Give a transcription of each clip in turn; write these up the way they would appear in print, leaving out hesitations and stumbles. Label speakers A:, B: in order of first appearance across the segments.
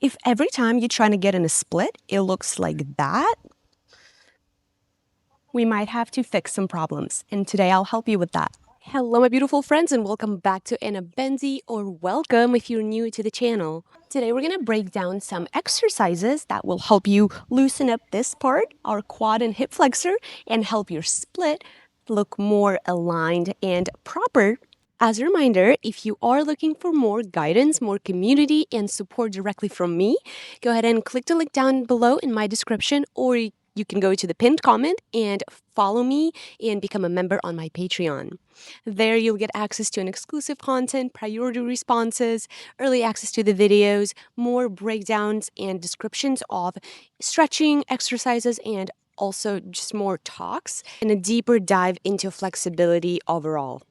A: If every time you're trying to get in a split, it looks like that, we might have to fix some problems. And today I'll help you with that. Hello, my beautiful friends, and welcome back to Anna Benzi, or welcome if you're new to the channel. Today we're going to break down some exercises that will help you loosen up this part, our quad and hip flexor, and help your split look more aligned and proper. As a reminder, if you are looking for more guidance, more community, and support directly from me, go ahead and click the link down below in my description, or you can go to the pinned comment and follow me and become a member on my Patreon. There you'll get access to an exclusive content, priority responses, early access to the videos, more breakdowns and descriptions of stretching exercises, and also just more talks and a deeper dive into flexibility overall.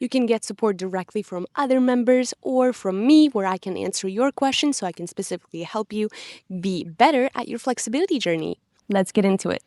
A: You can get support directly from other members or from me, where I can answer your questions so I can specifically help you be better at your flexibility journey. Let's get into it.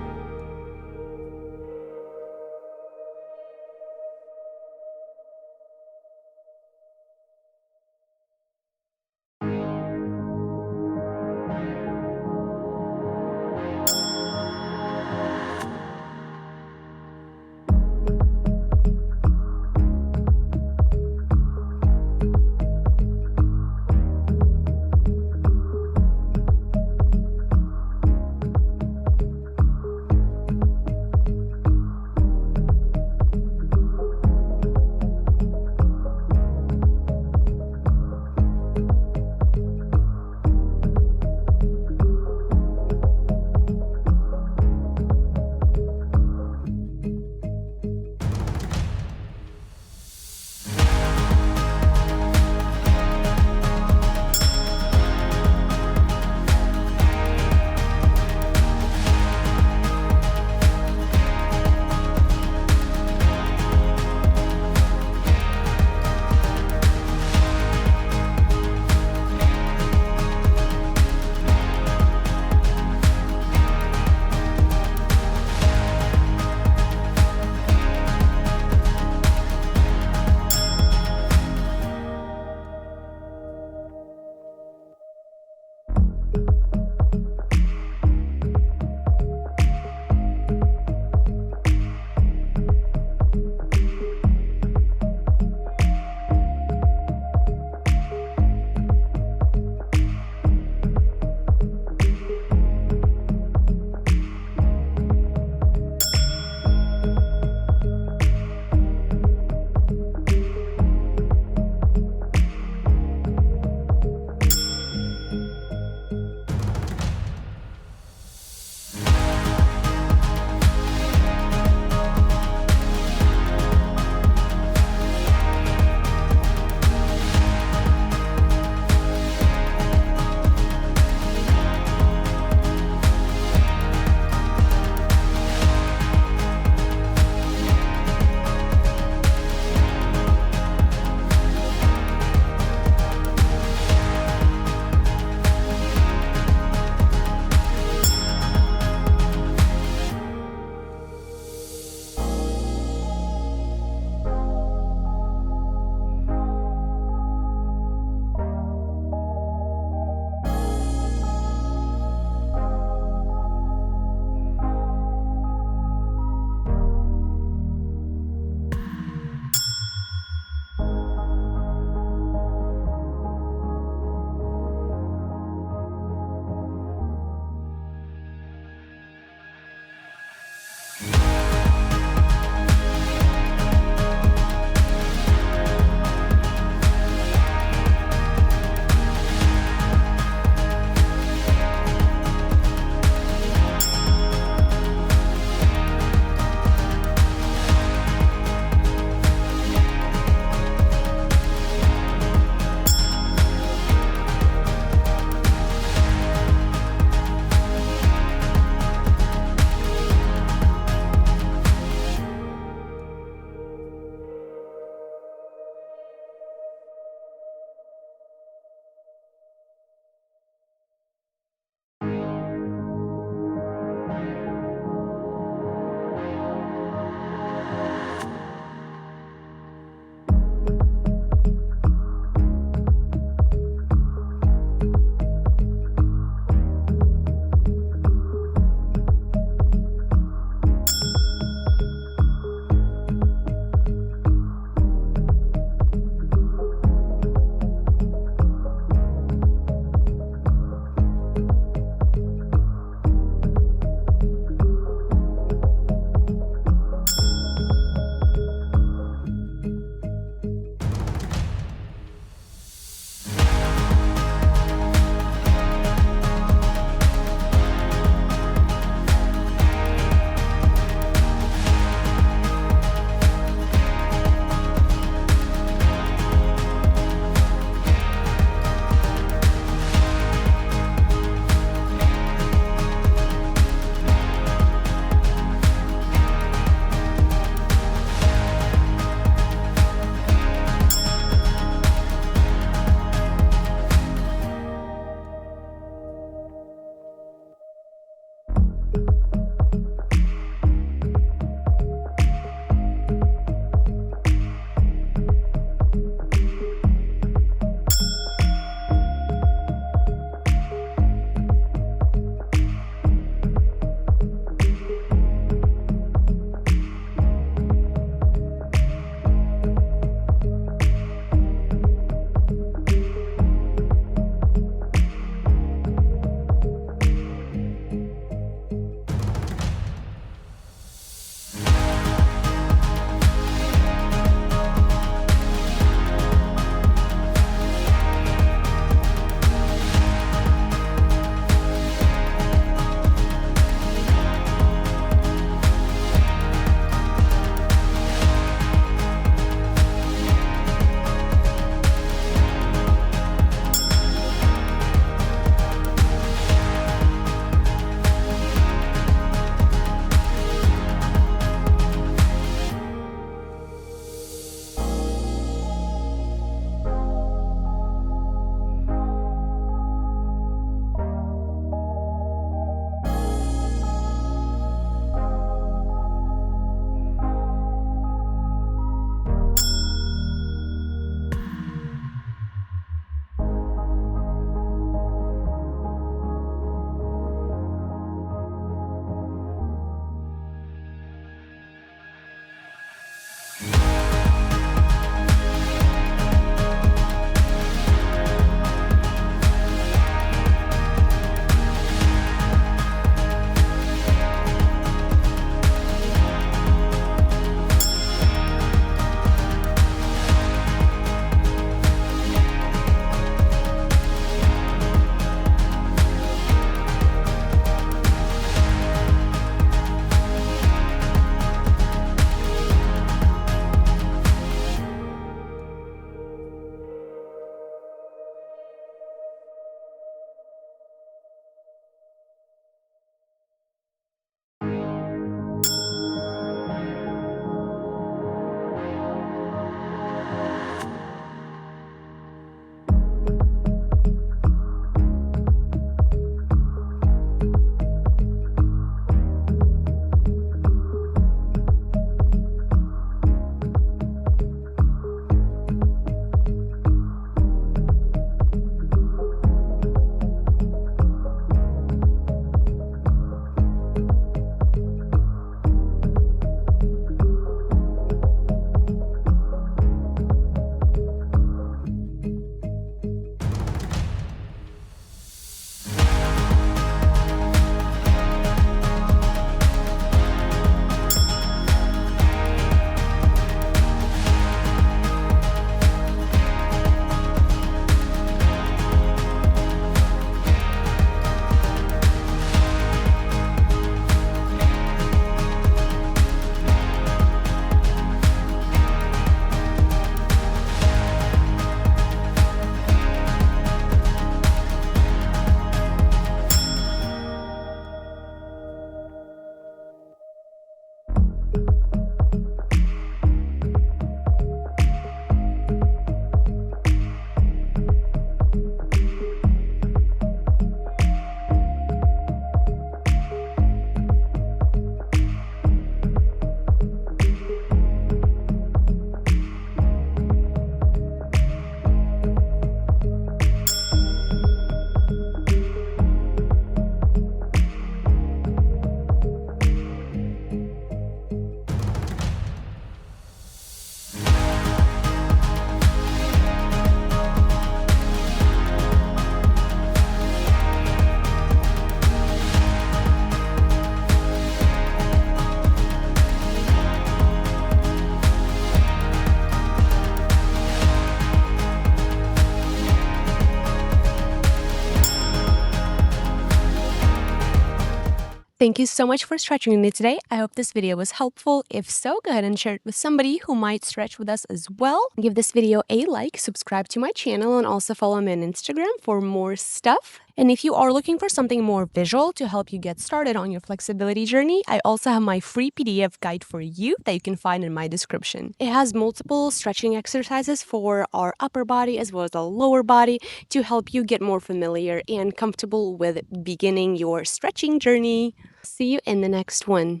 A: Thank you so much for stretching with me today. I hope this video was helpful. If so, go ahead and share it with somebody who might stretch with us as well. Give this video a like, subscribe to my channel, and also follow me on Instagram for more stuff. And if you are looking for something more visual to help you get started on your flexibility journey, I also have my free PDF guide for you that you can find in my description. It has multiple stretching exercises for our upper body as well as the lower body to help you get more familiar and comfortable with beginning your stretching journey. See you in the next one.